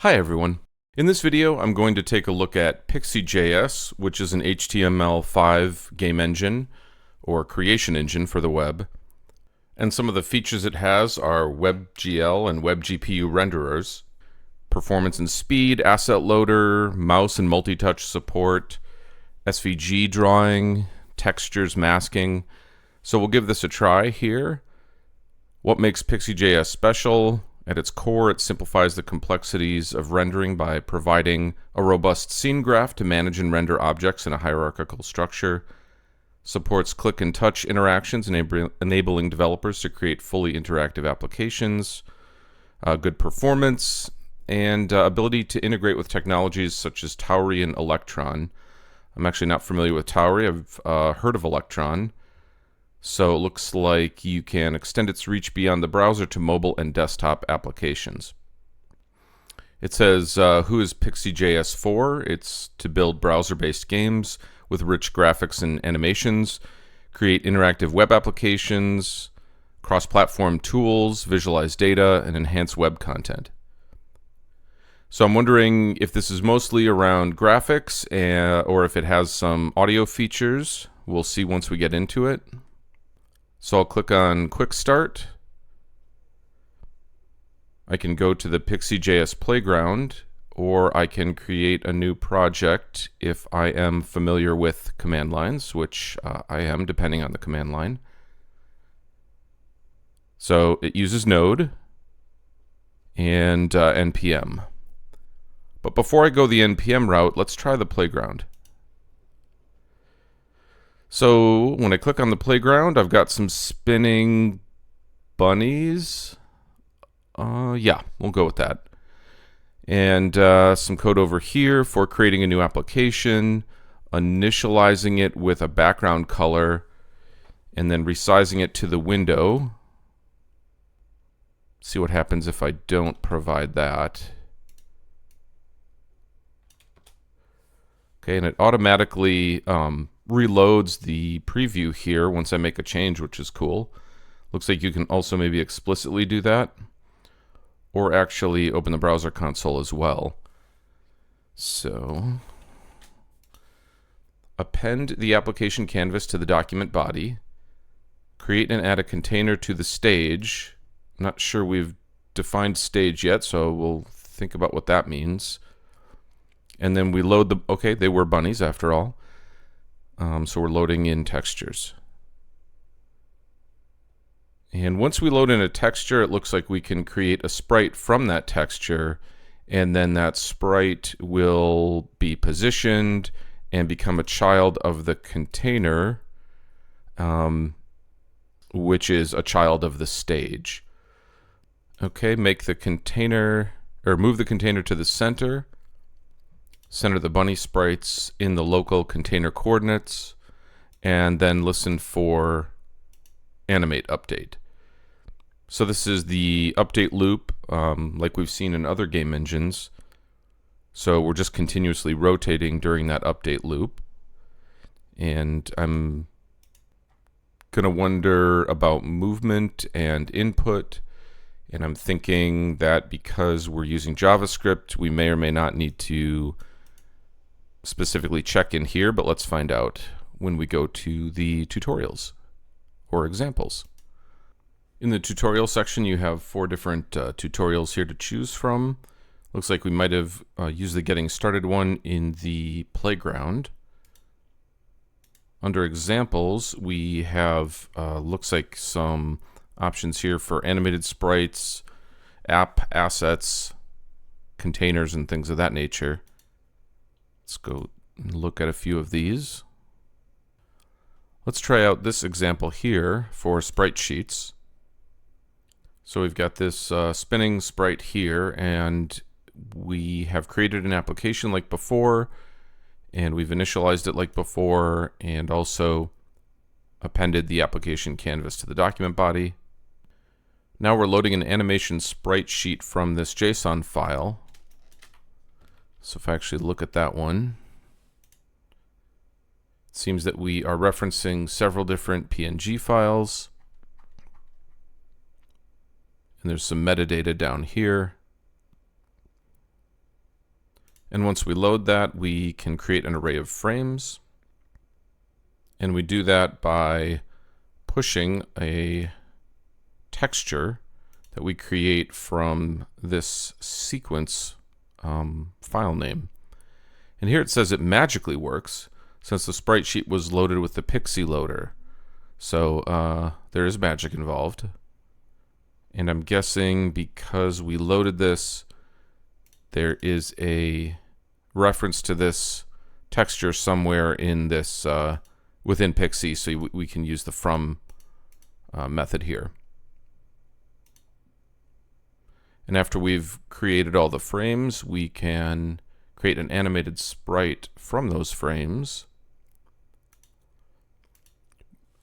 Hi everyone. In this video, I'm going to take a look at PixiJS, which is an HTML5 game engine or creation engine for the web. And some of the features it has are WebGL and WebGPU renderers, performance and speed, asset loader, mouse and multi-touch support, SVG drawing, textures masking. So we'll give this a try here. What makes PixiJS special? At its core, it simplifies the complexities of rendering by providing a robust scene graph to manage and render objects in a hierarchical structure, supports click and touch interactions, enabling developers to create fully interactive applications, good performance, and ability to integrate with technologies such as Tauri and Electron. I'm actually not familiar with Tauri. I've heard of Electron. So it looks like you can extend its reach beyond the browser to mobile and desktop applications. It says, who is PixiJS for? It's to build browser-based games with rich graphics and animations, create interactive web applications, cross-platform tools, visualize data, and enhance web content. So I'm wondering if this is mostly around graphics or if it has some audio features. We'll see once we get into it. So I'll click on Quick Start. I can go to the PixiJS playground, or I can create a new project if I am familiar with command lines, which I am depending on the command line. So it uses Node and NPM. But before I go the NPM route, let's try the playground. So when I click on the playground, I've got some spinning bunnies. Yeah, we'll go with that. And some code over here for creating a new application, initializing it with a background color, and then resizing it to the window. See what happens if I don't provide that. Okay, and it automatically reloads the preview here once I make a change, which is cool. Looks like you can also maybe explicitly do that, or actually open the browser console as well. So, append the application canvas to the document body, create and add a container to the stage. I'm not sure we've defined stage yet, so we'll think about what that means. And then we load the, okay, they were bunnies after all. So we're loading in textures. And once we load in a texture, it looks like we can create a sprite from that texture, and then that sprite will be positioned and become a child of the container, which is a child of the stage. Okay, make the container, or move the container to the center. Center the bunny sprites in the local container coordinates, and then listen for animate update. So this is the update loop, like we've seen in other game engines. So we're just continuously rotating during that update loop. And I'm gonna wonder about movement and input. And I'm thinking that because we're using JavaScript, we may or may not need to specifically check in here, but let's find out when we go to the tutorials or examples. In the tutorial section, you have 4 different tutorials here to choose from. Looks like we might have used the getting started one in the playground. Under examples, we have looks like some options here for animated sprites, app assets, containers, and things of that nature. Let's go and look at a few of these. Let's try out this example here for sprite sheets. So we've got this spinning sprite here, and we have created an application like before, and we've initialized it like before, and also appended the application canvas to the document body. Now we're loading an animation sprite sheet from this JSON file. So if I actually look at that one, it seems that we are referencing several different PNG files. And there's some metadata down here. And once we load that, we can create an array of frames. And we do that by pushing a texture that we create from this sequence file name. And here it says it magically works since the sprite sheet was loaded with the Pixie loader. So there is magic involved. And I'm guessing because we loaded this, there is a reference to this texture somewhere in this within Pixie, so we can use the from method here. And after we've created all the frames, we can create an animated sprite from those frames.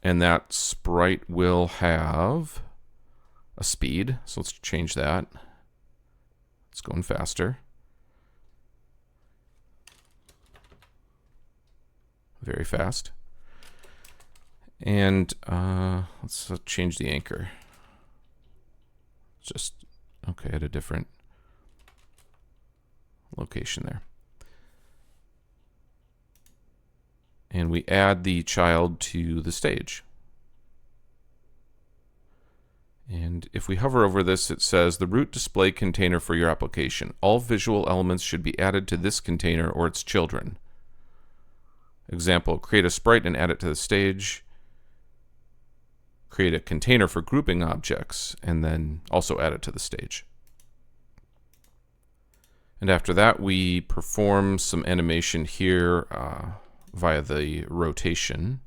And that sprite will have a speed. So let's change that. It's going faster. Very fast. And let's change the anchor. Just, okay, at a different location there. And we add the child to the stage. And if we hover over this, it says the root display container for your application. All visual elements should be added to this container or its children. Example, create a sprite and add it to the stage. Create a container for grouping objects, and then also add it to the stage. And after that, we perform some animation here via the rotation.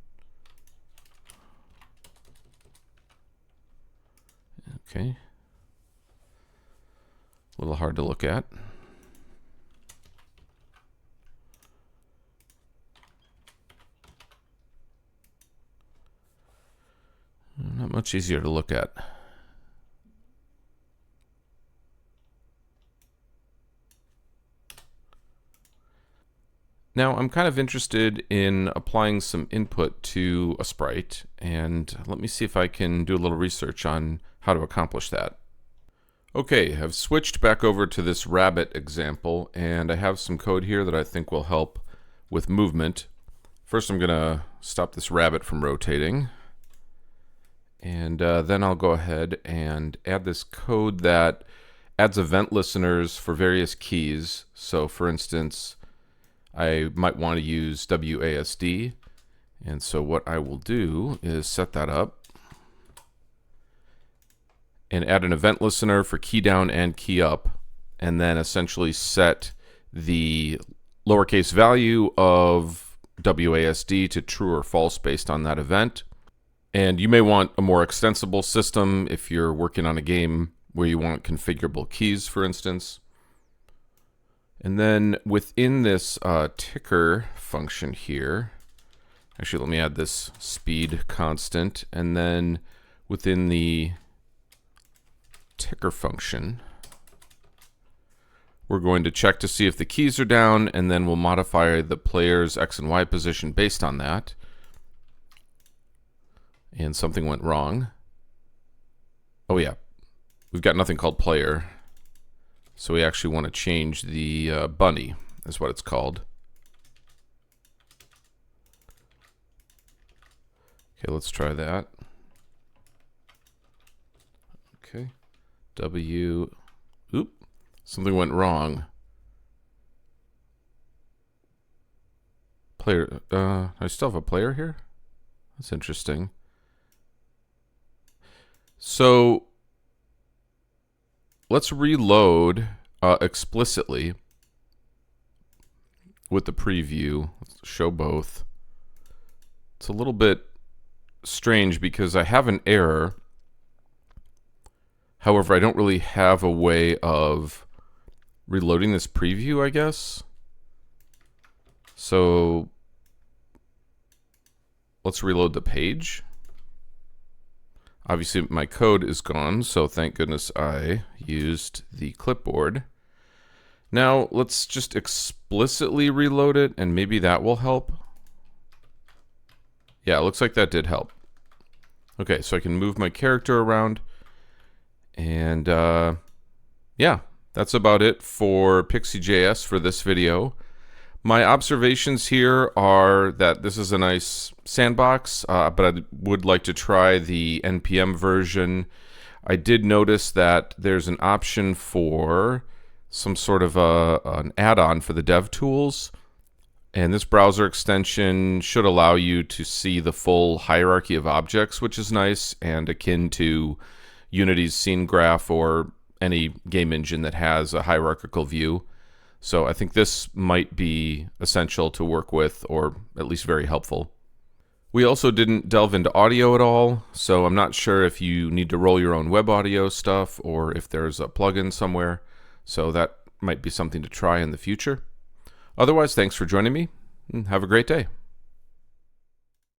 Okay. A little hard to look at. Not much easier to look at. Now I'm kind of interested in applying some input to a sprite, and let me see if I can do a little research on how to accomplish that. Okay, I've switched back over to this rabbit example, and I have some code here that I think will help with movement. First I'm going to stop this rabbit from rotating, and then I'll go ahead and add this code that adds event listeners for various keys. So for instance, I might want to use WASD, and so what I will do is set that up and add an event listener for key down and key up, and then essentially set the lowercase value of WASD to true or false based on that event. And you may want a more extensible system if you're working on a game where you want configurable keys, for instance. And then within this ticker function here, actually let me add this speed constant, and then within the ticker function, we're going to check to see if the keys are down, and then we'll modify the player's X and Y position based on that. And something went wrong. Oh yeah, we've got nothing called player. So we actually want to change the bunny, is what it's called. Okay, let's try that. Okay, oop, something went wrong. Player, I still have a player here? That's interesting. So let's reload explicitly with the preview. Let's show both. It's a little bit strange because I have an error. However, I don't really have a way of reloading this preview, I guess. So let's reload the page. Obviously, my code is gone, so thank goodness I used the clipboard. Now, let's just explicitly reload it, and maybe that will help. Yeah, it looks like that did help. Okay, so I can move my character around, and yeah, that's about it for PixiJS for this video. My observations here are that this is a nice sandbox, but I would like to try the NPM version. I did notice that there's an option for some sort of an add-on for the dev tools, and this browser extension should allow you to see the full hierarchy of objects, which is nice and akin to Unity's scene graph or any game engine that has a hierarchical view. So I think this might be essential to work with, or at least very helpful. We also didn't delve into audio at all, so I'm not sure if you need to roll your own web audio stuff or if there's a plugin somewhere. So that might be something to try in the future. Otherwise, thanks for joining me, and have a great day.